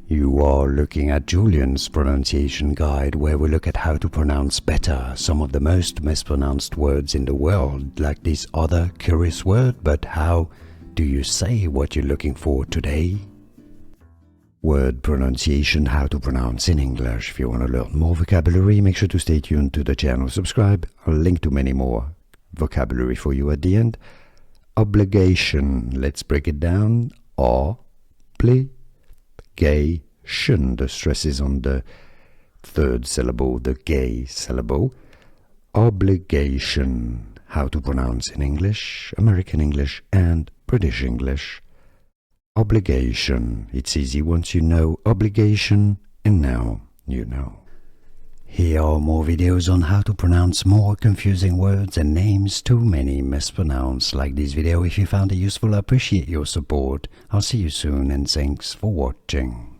You are looking at Julian's pronunciation guide, where we look at how to pronounce better some of the most mispronounced words in the world, like this other curious word. But how do you say what you're looking for today? Word pronunciation, how to pronounce in English. If you want to learn more vocabulary, make sure to stay tuned to the channel, subscribe. I'll link to many more vocabulary for you at the end. Obligation, let's break it down. Obligation. The stress is on the third syllable, the gay syllable. Obligation, how to pronounce in English, American English and British English. Obligation, it's easy once you know obligation, and now you know. Here are more videos on how to pronounce more confusing words and names too many mispronounced. Like this video if you found it useful. I appreciate your support. I'll see you soon and thanks for watching.